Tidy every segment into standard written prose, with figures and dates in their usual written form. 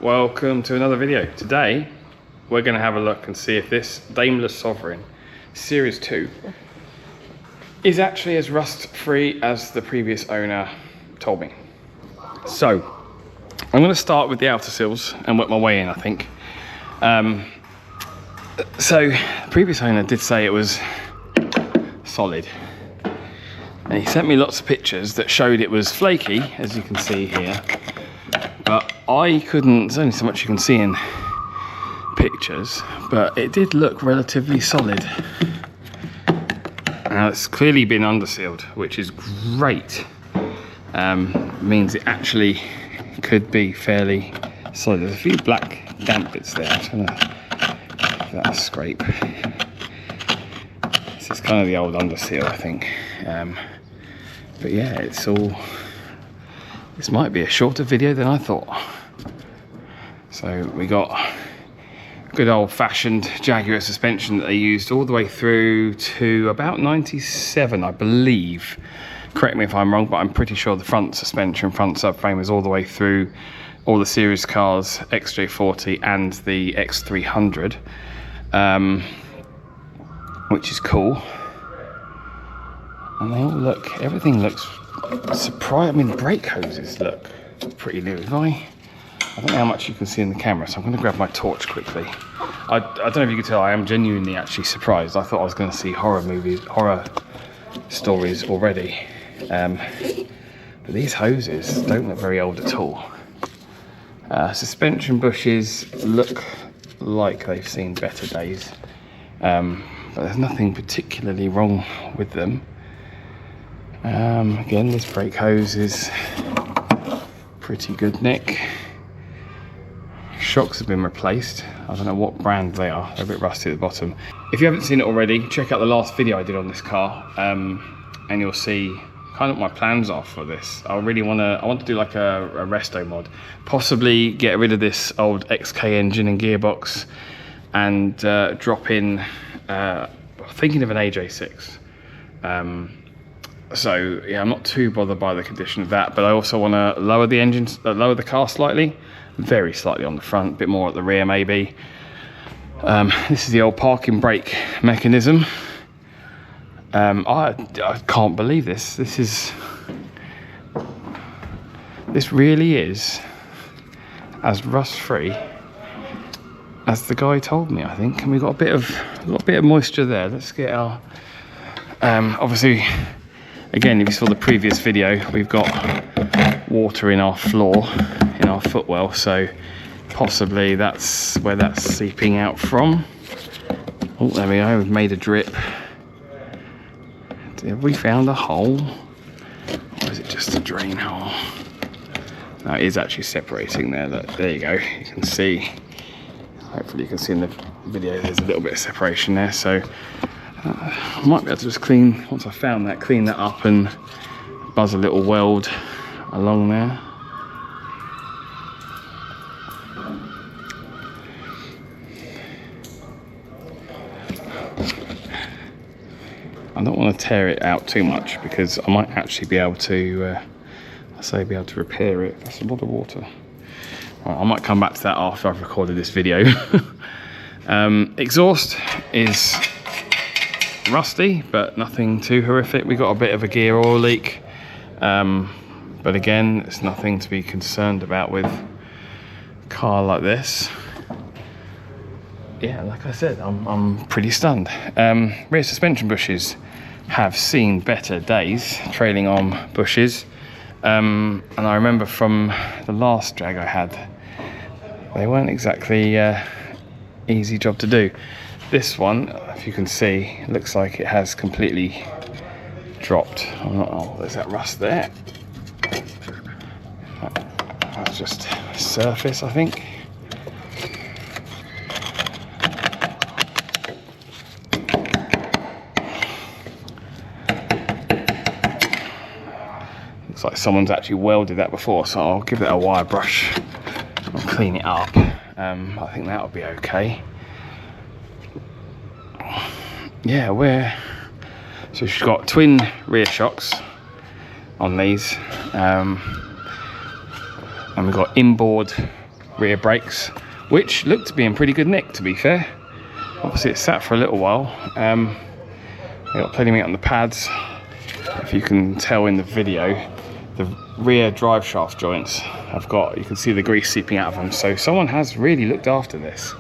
welcome to another video. Today we're going to have a look and see if this Daimler Sovereign Series 2 is actually as rust free as the previous owner told me. So I'm going to start with the outer seals and work my way in, I think. So the previous owner did say it was solid, and he sent me lots of pictures that showed it was flaky, as you can see here, but I couldn't. There's only so much you can see in pictures, but it did look relatively solid. Now it's clearly been undersealed, which is great. Means it actually could be fairly solid. There's a few black damp bits there. I'm gonna give that a scrape. This is kind of the old underseal, I think. But yeah, it's all. This might be a shorter video than I thought. So we got good old-fashioned Jaguar suspension that they used all the way through to about 97, I believe. Correct me if I'm wrong, but I'm pretty sure the front suspension, front subframe is all the way through all the series cars, XJ40 and the X300, which is cool. And they all look, everything looks surprising. I mean, the brake hoses look pretty new. I don't know how much you can see in the camera, so I'm going to grab my torch quickly. I don't know if you can tell, I am genuinely actually surprised. I thought I was going to see horror stories already. But these hoses don't look very old at all. Suspension bushes look like they've seen better days, but there's nothing particularly wrong with them. Again, this brake hose is pretty good nick. Shocks have been replaced. I don't know what brand they are. They're a bit rusty at the bottom. If you haven't seen it already, check out the last video I did on this car, and you'll see kind of what my plans are for this. I want to do like a resto mod, possibly get rid of this old XK engine and gearbox, and drop in. Thinking of an AJ6. So yeah, I'm not too bothered by the condition of that, but I also want to lower the engine, lower the car slightly, very slightly on the front, a bit more at the rear maybe. This is the old parking brake mechanism. I can't believe this. This really is as rust free as the guy told me, I think. And we've got a bit of moisture there. Let's get our obviously. Again, if you saw the previous video, we've got water in our floor, in our footwell, so possibly that's where that's seeping out from. Oh, there we go, we've made a drip. Have we found a hole? Or is it just a drain hole? No, it is actually separating there. Look, there you go, you can see. Hopefully you can see in the video there's a little bit of separation there, so I might be able to just clean, once I've found that, clean that up and buzz a little weld along there. I don't want to tear it out too much because I might actually be able to, be able to repair it. That's a lot of water. Right, I might come back to that after I've recorded this video. Exhaust is rusty, but nothing too horrific. We got a bit of a gear oil leak, but again, it's nothing to be concerned about with a car like this. Yeah, like I said, I'm pretty stunned. Rear suspension bushes have seen better days, trailing arm bushes, and I remember from the last Jag I had, they weren't exactly easy job to do. This one, if you can see, looks like it has completely dropped. Oh, there's that rust there. That's just surface, I think. Looks like someone's actually welded that before, so I'll give it a wire brush and clean it up. I think that'll be okay. Yeah, so she's got twin rear shocks on these, and we've got inboard rear brakes, which look to be in pretty good nick, to be fair. Obviously it's sat for a little while. We've got plenty of meat on the pads. If you can tell in the video, the rear drive shaft joints have got, you can see the grease seeping out of them, so someone has really looked after this.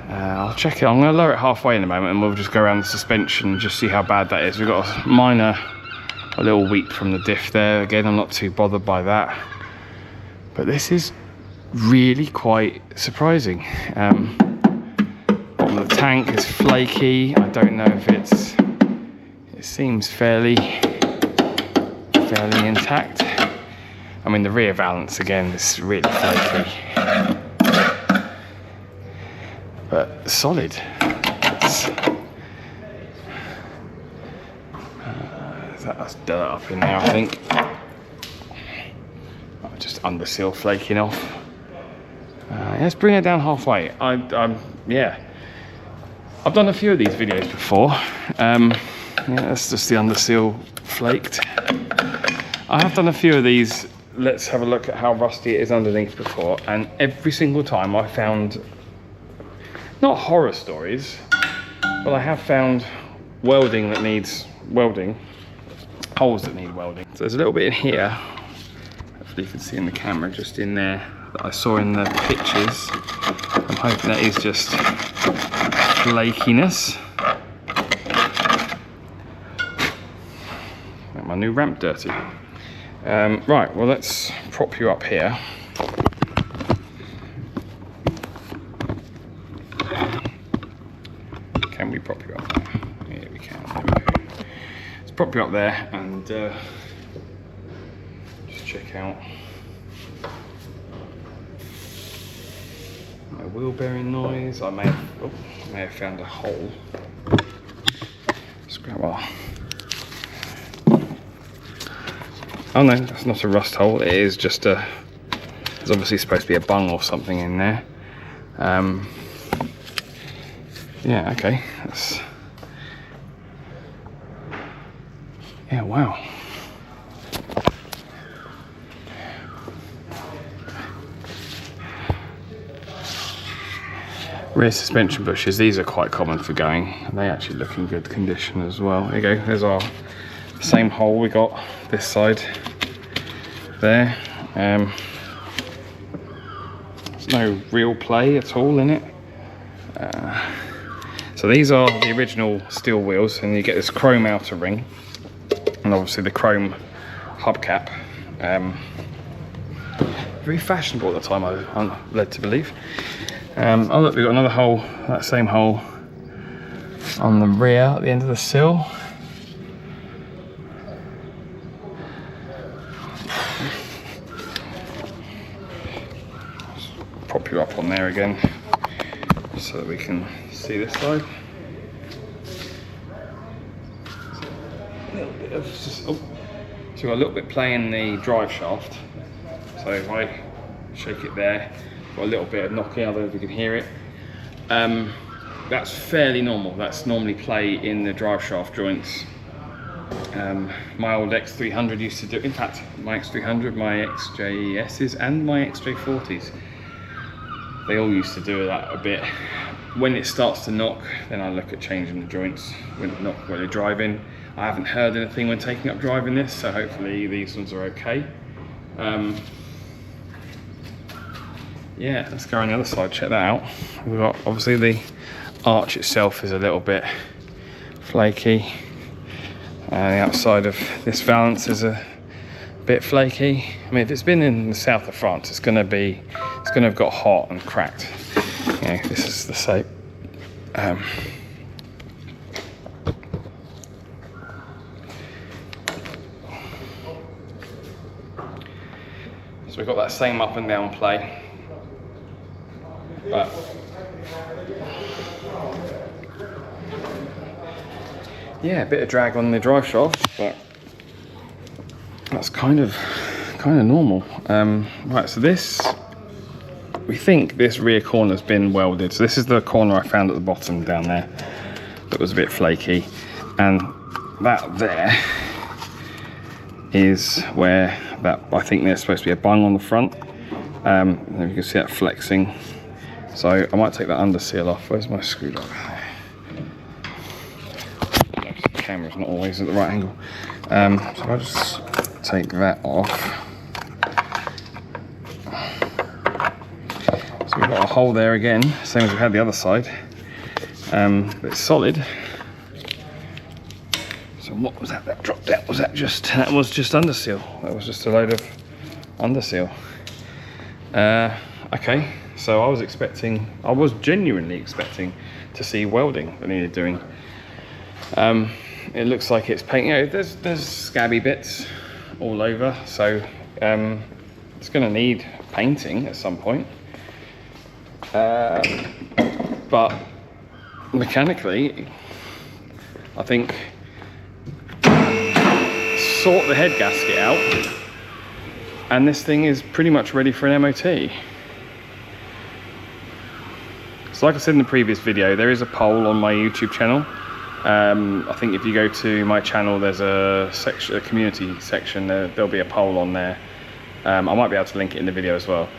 I'll check it. I'm going to lower it halfway in a moment and we'll just go around the suspension and just see how bad that is. We've got a little weep from the diff there. Again, I'm not too bothered by that, but this is really quite surprising. Bottom of the tank is flaky. I don't know if it seems fairly intact. I mean, the rear valance again is really flaky, but solid. That's dirt up in there, I think. Just under seal flaking off. Let's bring it down halfway. Yeah, I've done a few of these videos before. Yeah, that's just the under seal flaked. I have done a few of these. Let's have a look at how rusty it is underneath before, and every single time I found, not horror stories, but I have found welding that needs welding, holes that need welding. So there's a little bit in here, hopefully you can see in the camera, just in there, that I saw in the pictures. I'm hoping that is just flakiness. Make my new ramp dirty. Right, well, let's prop you up here. Can we prop you up there? Yeah, we can. There we go. Let's prop you up there and just check out my wheel bearing noise. I may have found a hole. Scrap bar. Oh no, that's not a rust hole. It is just there's obviously supposed to be a bung or something in there. Yeah, okay. Yeah, wow. Rear suspension bushes, these are quite common for going. They actually look in good condition as well. There you go, there's our same hole we got this side there. There's no real play at all in it. So these are the original steel wheels, and you get this chrome outer ring and obviously the chrome hubcap. Very fashionable at the time, I'm led to believe. Oh look, we've got another hole, that same hole on the rear at the end of the sill. Prop you up on there again so that we can see this side. A little bit of so we've got a little bit play in the drive shaft. So if I shake it there, got a little bit of knocking, I don't know if you can hear it. That's fairly normal. That's normally play in the drive shaft joints. My old X300 used to do, in fact, my X300, my XJSs and my XJ40s, they all used to do that a bit. When it starts to knock, then I look at changing the joints when they're driving. I haven't heard anything when taking up driving this, so hopefully these ones are okay. Yeah, let's go on the other side, check that out. We've got, obviously the arch itself is a little bit flaky. The outside of this valance is a bit flaky. I mean, if it's been in the south of France, it's gonna have got hot and cracked. You know, this is the same. So we've got that same up and down play, but yeah, a bit of drag on the drive shaft, but that's kind of normal. Right, so we think this rear corner's been welded. So this is the corner I found at the bottom down there that was a bit flaky, and that there is where I think there's supposed to be a bung on the front. There you can see that flexing. So I might take that under seal off. Where's my screwdriver? The camera's not always at the right angle. So I'll just take that off. So we've got a hole there again, same as we had the other side. But it's solid. So what was that that dropped out? Was that just, that was just under seal. That was just a load of under seal. Okay, so I was genuinely expecting to see welding that needed doing. It looks like it's paint, you know, there's scabby bits all over, so it's gonna need painting at some point. But mechanically, I think sort the head gasket out and this thing is pretty much ready for an MOT. So like I said in the previous video, there is a poll on my YouTube channel. I think if you go to my channel, there's a section, a community section, there'll be a poll on there. I might be able to link it in the video as well.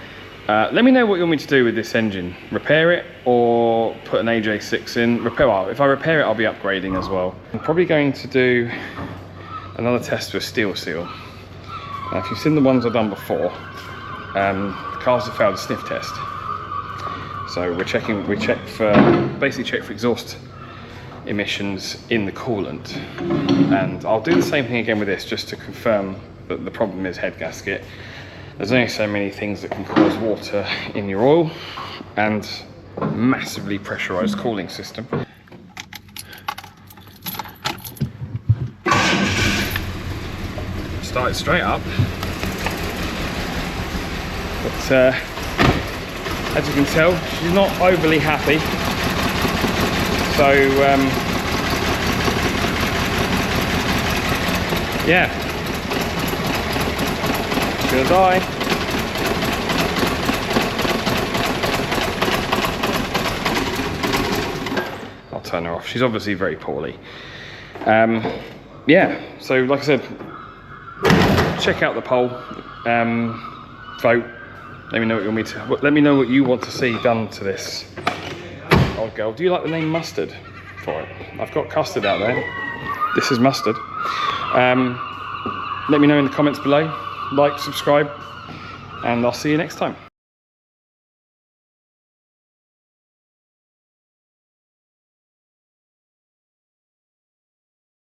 Let me know what you want me to do with this engine. Repair it or put an AJ6 in. Well, if I repair it, I'll be upgrading as well. I'm probably going to do another test with steel seal. Now, if you've seen the ones I've done before, the cars have failed a sniff test. So we basically check for exhaust emissions in the coolant. And I'll do the same thing again with this, just to confirm that the problem is head gasket. There's only so many things that can cause water in your oil, and massively pressurized cooling system. Started straight up, but as you can tell, she's not overly happy. So yeah, she's gonna die. I'll turn her off. She's obviously very poorly. Yeah, so like I said, check out the poll, vote. Let me know what you want me to. Let me know what you want to see done to this old girl. Do you like the name Mustard for it? I've got Custard out there. This is Mustard. Let me know in the comments below. Like, subscribe, and I'll see you next time.